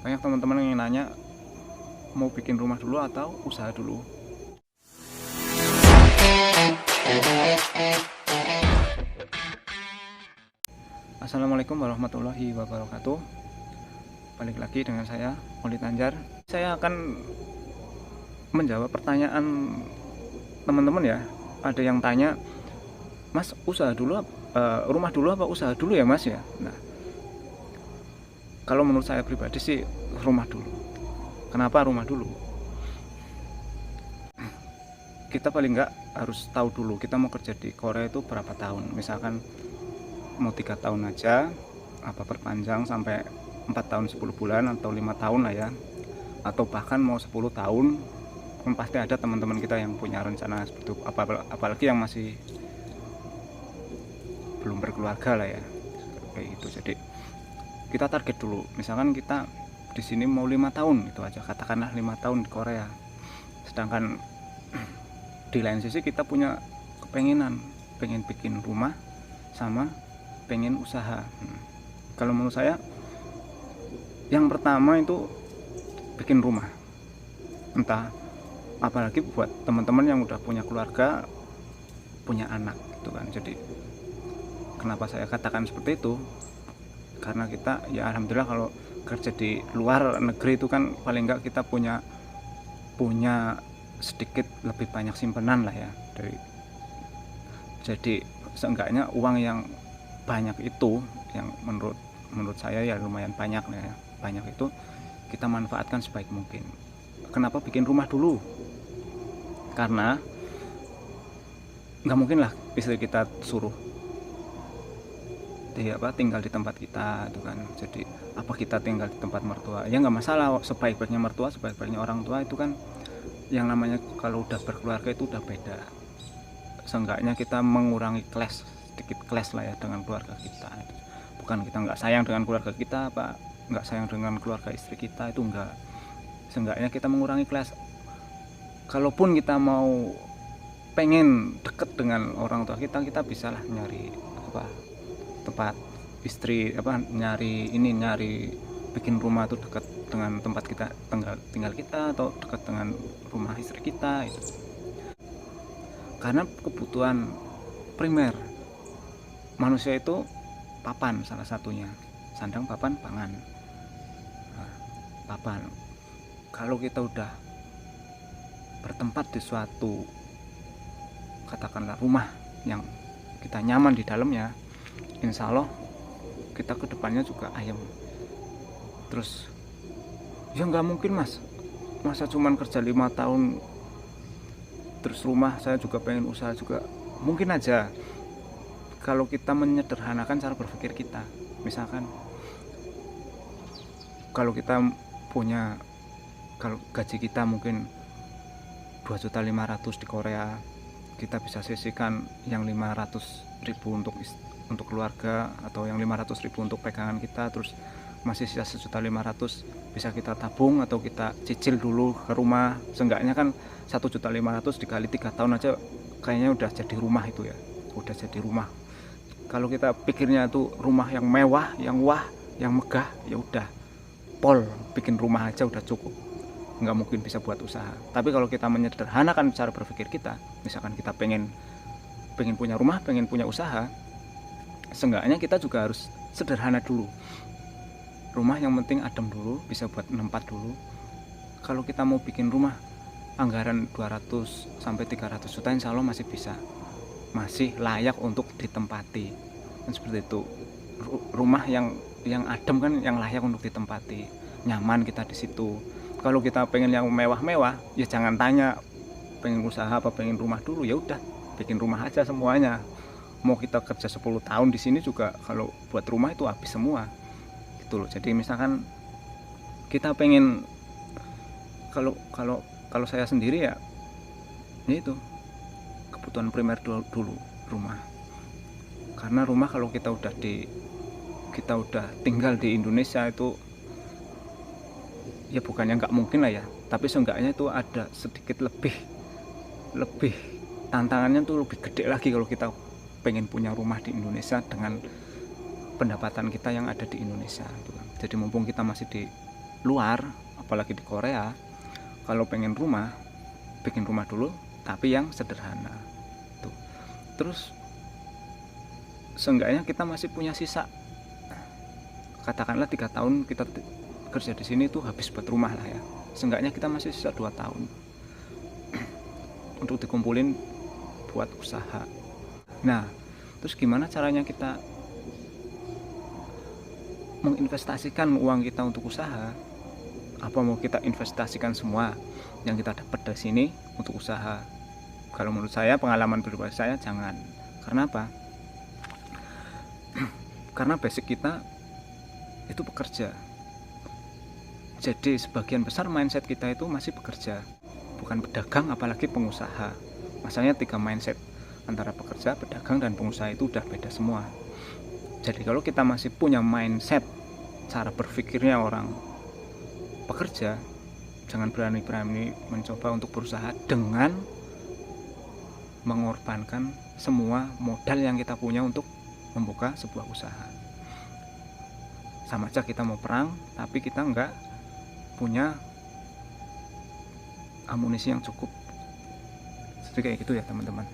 Banyak teman-teman yang nanya mau bikin rumah dulu atau usaha dulu. Assalamualaikum warahmatullahi wabarakatuh. Balik lagi dengan saya, Oli Tanjar. Saya akan menjawab pertanyaan teman-teman ya. Ada yang tanya, Mas, usaha dulu, rumah dulu apa usaha dulu ya Mas ya? Nah, kalau menurut saya pribadi sih rumah dulu. Kenapa rumah dulu? Kita paling nggak harus tahu dulu kita mau kerja di Korea itu berapa tahun. Misalkan mau 3 tahun aja, apa perpanjang sampai 4 tahun 10 bulan atau 5 tahun lah ya, atau bahkan mau 10 tahun. Kan pasti ada teman-teman kita yang punya rencana seperti itu, apalagi yang masih belum berkeluarga lah ya, kayak gitu. Jadi kita target dulu, misalkan kita di sini mau 5 tahun itu aja, katakanlah 5 tahun di Korea. Sedangkan di lain sisi kita punya pengen bikin rumah sama pengen usaha. Kalau menurut saya yang pertama itu bikin rumah, entah apalagi buat teman-teman yang udah punya keluarga, punya anak gitu kan. Jadi kenapa saya katakan seperti itu, karena kita ya alhamdulillah kalau kerja di luar negeri itu kan paling enggak kita punya sedikit lebih banyak simpenan lah ya, jadi seenggaknya uang yang banyak itu, yang menurut saya ya lumayan banyak ya, banyak itu kita manfaatkan sebaik mungkin. Kenapa bikin rumah dulu? Karena nggak mungkin lah istri kita suruh tinggal di tempat kita itu kan. Jadi apa kita tinggal di tempat mertua ya nggak masalah, sebaik-baiknya mertua, sebaik-baiknya orang tua itu kan, yang namanya kalau udah berkeluarga itu udah beda. Seenggaknya kita mengurangi sedikit clash lah ya dengan keluarga kita. Bukan kita nggak sayang dengan keluarga kita, apa nggak sayang dengan keluarga istri kita, itu enggak. Seenggaknya kita mengurangi clash. Kalaupun kita mau pengen deket dengan orang tua kita bisalah nyari tempat istri, nyari bikin rumah tuh dekat dengan tempat kita tinggal kita, atau dekat dengan rumah istri kita itu. Karena kebutuhan primer manusia itu papan salah satunya, sandang, papan, pangan. Nah, papan, kalau kita udah bertempat di suatu katakanlah rumah yang kita nyaman di dalamnya, insya Allah kita kedepannya juga ayem. Terus ya nggak mungkin Mas, masa cuman kerja 5 tahun terus rumah, saya juga pengen usaha juga. Mungkin aja kalau kita menyederhanakan cara berpikir kita. Misalkan kalau kita kalau gaji kita mungkin 2.500.000 di Korea, kita bisa sisihkan yang 500.000 untuk keluarga, atau yang 500.000 untuk pegangan kita, terus masih sisa 1.500.000 bisa kita tabung atau kita cicil dulu ke rumah. Seenggaknya kan 1.500.000 dikali 3 tahun aja kayaknya udah jadi rumah itu ya, udah jadi rumah. Kalau kita pikirnya itu rumah yang mewah, yang wah, yang megah, ya udah bikin rumah aja udah cukup, nggak mungkin bisa buat usaha. Tapi kalau kita menyederhanakan cara berpikir kita, misalkan kita pengen punya rumah, pengen punya usaha, seenggaknya kita juga harus sederhana dulu. Rumah yang penting adem dulu, bisa buat nempat dulu. Kalau kita mau bikin rumah anggaran 200 sampai 300 juta insya Allah masih bisa, masih layak untuk ditempati. Dan seperti itu, rumah yang adem kan yang layak untuk ditempati, nyaman kita di situ. Kalau kita pengen yang mewah-mewah, ya jangan tanya pengen usaha apa pengen rumah dulu, ya udah bikin rumah aja semuanya. Mau kita kerja 10 tahun di sini juga kalau buat rumah itu habis semua gitu loh. Jadi misalkan kita pengen, kalau saya sendiri ya itu kebutuhan primer dulu rumah. Karena rumah kalau kita udah tinggal di Indonesia itu ya bukannya nggak mungkin lah ya, tapi seenggaknya itu ada sedikit lebih tantangannya tuh lebih gede lagi kalau kita pengen punya rumah di Indonesia dengan pendapatan kita yang ada di Indonesia gitu kan. Jadi mumpung kita masih di luar, apalagi di Korea, kalau pengen rumah, bikin rumah dulu tapi yang sederhana tuh. Terus seenggaknya kita masih punya sisa, katakanlah 3 tahun kita kerja di sini tuh habis buat rumah lah ya, seenggaknya kita masih sisa 2 tahun untuk dikumpulin buat usaha. Nah, terus gimana caranya kita menginvestasikan uang kita untuk usaha? Apa mau kita investasikan semua yang kita dapat dari sini untuk usaha? Kalau menurut saya, pengalaman pribadi saya, jangan. Karena apa? Karena basic kita itu bekerja. Jadi sebagian besar mindset kita itu masih bekerja, bukan pedagang apalagi pengusaha. Masalahnya 3 mindset, antara pekerja, pedagang, dan pengusaha itu udah beda semua. Jadi kalau kita masih punya mindset cara berpikirnya orang pekerja, jangan berani-berani mencoba untuk berusaha dengan mengorbankan semua modal yang kita punya untuk membuka sebuah usaha. Sama aja kita mau perang tapi kita nggak punya amunisi yang cukup. Jadi kayak gitu ya teman-teman.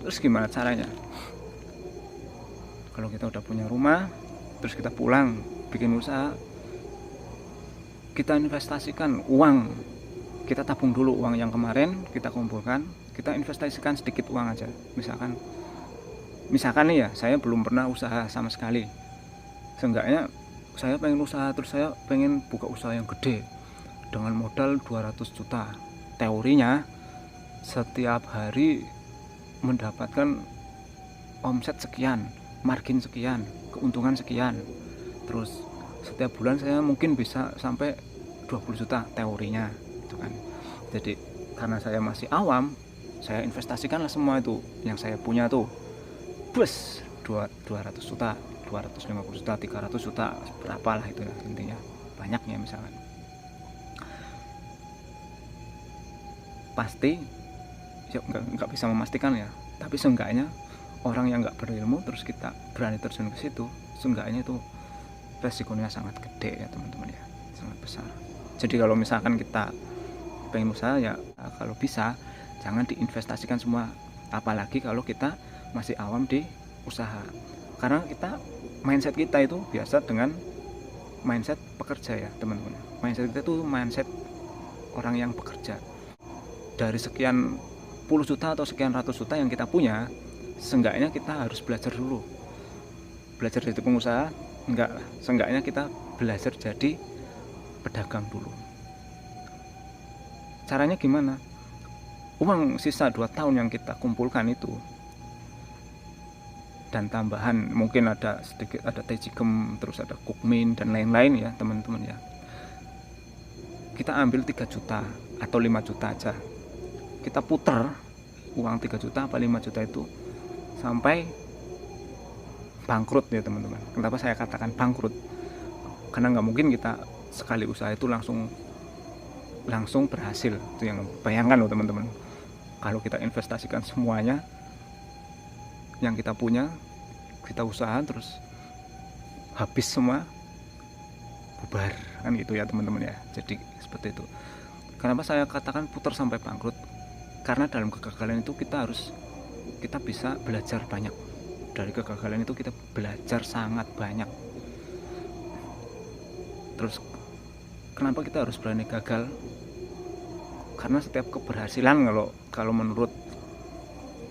Terus gimana caranya? Kalau kita udah punya rumah, terus kita pulang bikin usaha, kita investasikan uang, kita tabung dulu uang yang kemarin kita kumpulkan, kita investasikan sedikit uang aja. Misalkan nih ya, saya belum pernah usaha sama sekali. Seenggaknya saya pengen usaha, terus saya pengen buka usaha yang gede dengan modal 200 juta. Teorinya setiap hari mendapatkan omset sekian, margin sekian, keuntungan sekian. Terus setiap bulan saya mungkin bisa sampai 20 juta teorinya gitu kan. Jadi karena saya masih awam, saya investasikanlah semua itu yang saya punya tuh. Bus 200 juta, 250 juta, 300 juta, berapalah itu ya intinya. Banyaknya misalkan. Pasti ya nggak bisa memastikan ya, tapi seenggaknya orang yang nggak berilmu terus kita berani terjun ke situ, seenggaknya itu resikonya sangat gede ya teman-teman ya, sangat besar. Jadi kalau misalkan kita pengen usaha ya, kalau bisa jangan diinvestasikan semua, apalagi kalau kita masih awam di usaha. Karena kita mindset kita itu biasa dengan mindset pekerja ya teman-teman. Mindset kita itu mindset orang yang bekerja. Dari sekian puluh juta atau sekian ratus juta yang kita punya, seenggaknya kita harus belajar dulu. Belajar jadi pengusaha enggak lah, seenggaknya kita belajar jadi pedagang dulu. Caranya gimana? Uang sisa 2 tahun yang kita kumpulkan itu, dan tambahan mungkin ada sedikit, ada tejigem, terus ada kukmin dan lain-lain ya teman-teman ya, kita ambil 3 juta atau 5 juta aja, kita putar uang 3 juta apa 5 juta itu sampai bangkrut ya teman-teman. Kenapa saya katakan bangkrut? Karena nggak mungkin kita sekali usaha itu langsung berhasil. Itu yang bayangkan loh teman-teman, kalau kita investasikan semuanya yang kita punya, kita usaha terus habis semua, bubar kan gitu ya teman-teman ya. Jadi seperti itu. Kenapa saya katakan putar sampai bangkrut? Karena dalam kegagalan itu kita bisa belajar banyak. Dari kegagalan itu kita belajar sangat banyak. Terus kenapa kita harus berani gagal? Karena setiap keberhasilan, kalau menurut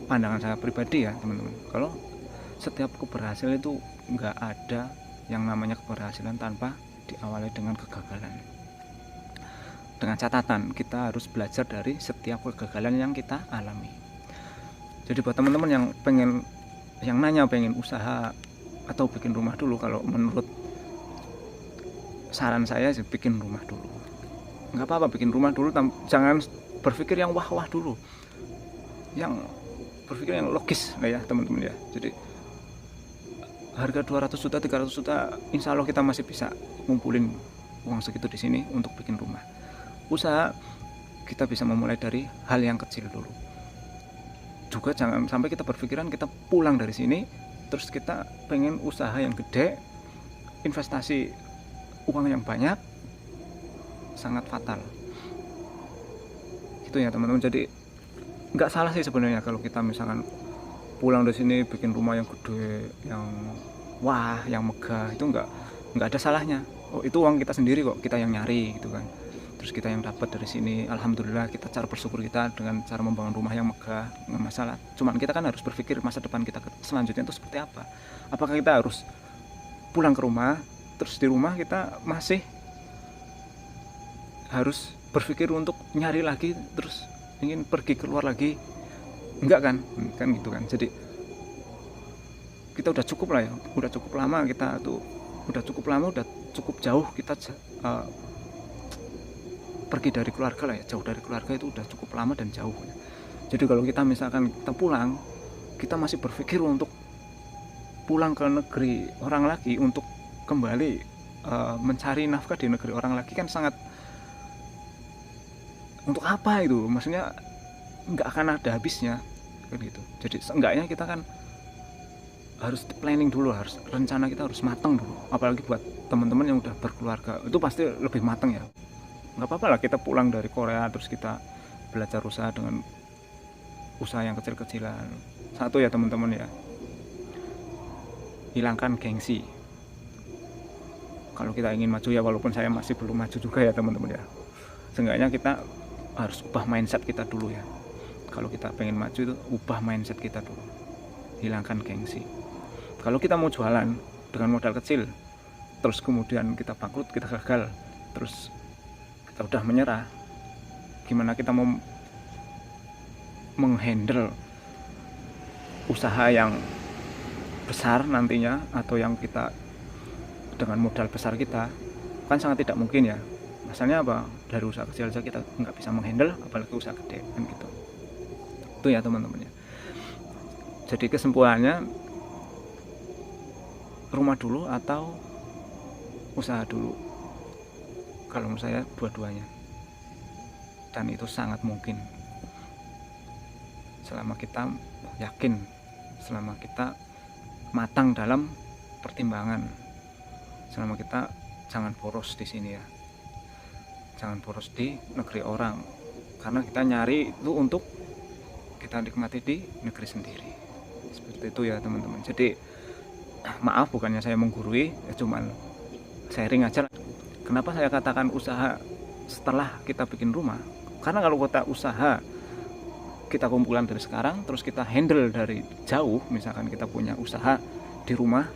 pandangan saya pribadi ya teman-teman, kalau setiap keberhasilan itu nggak ada yang namanya keberhasilan tanpa diawali dengan kegagalan. Dengan catatan kita harus belajar dari setiap kegagalan yang kita alami. Jadi buat teman-teman yang nanya pengen usaha atau bikin rumah dulu, kalau menurut saran saya sih bikin rumah dulu. Nggak apa-apa bikin rumah dulu, jangan berpikir yang wah-wah dulu, yang berpikir yang logis lah ya teman-teman ya. Jadi harga 200 juta, 300 juta, insya Allah kita masih bisa ngumpulin uang segitu di sini untuk bikin rumah. Usaha kita bisa memulai dari hal yang kecil dulu. Juga jangan sampai kita berpikiran kita pulang dari sini terus kita pengen usaha yang gede, investasi uang yang banyak sangat fatal. Gitu ya teman-teman. Jadi nggak salah sih sebenarnya kalau kita misalkan pulang dari sini bikin rumah yang gede, yang wah, yang megah, itu nggak ada salahnya. Oh, itu uang kita sendiri kok, kita yang nyari gitu kan. Terus kita yang dapat dari sini, alhamdulillah, kita cara bersyukur kita dengan cara membangun rumah yang megah, nggak masalah. Cuman kita kan harus berpikir masa depan kita selanjutnya itu seperti apa. Apakah kita harus pulang ke rumah, terus di rumah kita masih harus berpikir untuk nyari lagi, terus ingin pergi keluar lagi? Enggak kan gitu kan. Jadi kita udah cukup lah ya, udah cukup lama kita tuh, udah cukup jauh kita pergi dari keluarga lah ya, jauh dari keluarga itu udah cukup lama dan jauh ya. Jadi kalau kita misalkan kita pulang, kita masih berpikir untuk pulang ke negeri orang lagi, untuk kembali mencari nafkah di negeri orang lagi, kan sangat, untuk apa itu, maksudnya nggak akan ada habisnya kan gitu. Jadi seenggaknya kita kan harus planning dulu, harus rencana kita harus matang dulu. Apalagi buat teman-teman yang udah berkeluarga, itu pasti lebih matang ya. Nggak apa-apa lah kita pulang dari Korea terus kita belajar usaha dengan usaha yang kecil-kecilan. Satu ya teman-teman ya, hilangkan gengsi. Kalau kita ingin maju ya, walaupun saya masih belum maju juga ya teman-teman ya, seenggaknya kita harus ubah mindset kita dulu ya. Kalau kita pengen maju itu ubah mindset kita dulu, hilangkan gengsi. Kalau kita mau jualan dengan modal kecil, terus kemudian kita bangkrut, kita gagal, terus kita udah menyerah, gimana kita mau menghandle usaha yang besar nantinya, atau yang kita dengan modal besar kita, kan sangat tidak mungkin ya. Masalahnya apa, dari usaha kecil aja kita nggak bisa menghandle, apalagi usaha gede kan gitu. Itu ya teman-teman ya. Jadi kesimpulannya, rumah dulu atau usaha dulu? Kalau menurut saya dua-duanya, dan itu sangat mungkin selama kita yakin, selama kita matang dalam pertimbangan, selama kita jangan boros di sini ya, jangan boros di negeri orang, karena kita nyari itu untuk kita nikmati di negeri sendiri. Seperti itu ya teman-teman. Jadi maaf, bukannya saya menggurui ya, cuman sharing aja. Kenapa saya katakan usaha setelah kita bikin rumah? Karena kalau kita usaha, kita kumpulan dari sekarang, terus kita handle dari jauh, misalkan kita punya usaha di rumah,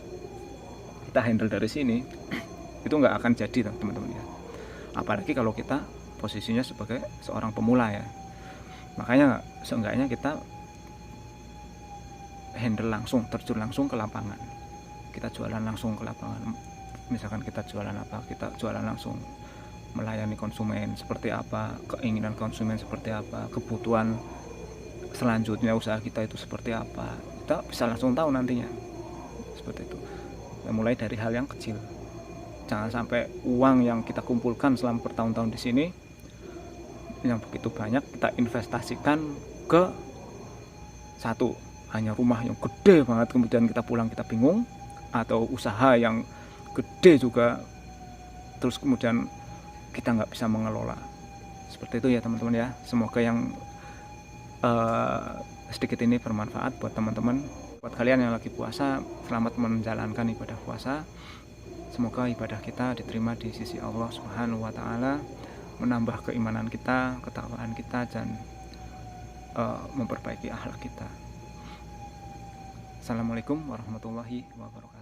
kita handle dari sini, itu nggak akan jadi teman-teman ya. Apalagi kalau kita posisinya sebagai seorang pemula ya. Makanya seenggaknya kita handle langsung, terjun langsung ke lapangan, kita jualan langsung ke lapangan. Misalkan kita jualan apa, kita jualan langsung, melayani konsumen seperti apa, keinginan konsumen seperti apa, kebutuhan selanjutnya usaha kita itu seperti apa, kita bisa langsung tahu nantinya. Seperti itu ya, mulai dari hal yang kecil. Jangan sampai uang yang kita kumpulkan selama bertahun-tahun di sini yang begitu banyak kita investasikan ke satu, hanya rumah yang gede banget, kemudian kita pulang kita bingung, atau usaha yang gede juga terus kemudian kita nggak bisa mengelola. Seperti itu ya teman-teman ya. Semoga yang sedikit ini bermanfaat buat teman-teman. Buat kalian yang lagi puasa, selamat menjalankan ibadah puasa. Semoga ibadah kita diterima di sisi Allah Subhanahu wa Ta'ala, menambah keimanan kita, ketakwaan kita, dan memperbaiki akhlak kita. Assalamualaikum warahmatullahi wabarakatuh.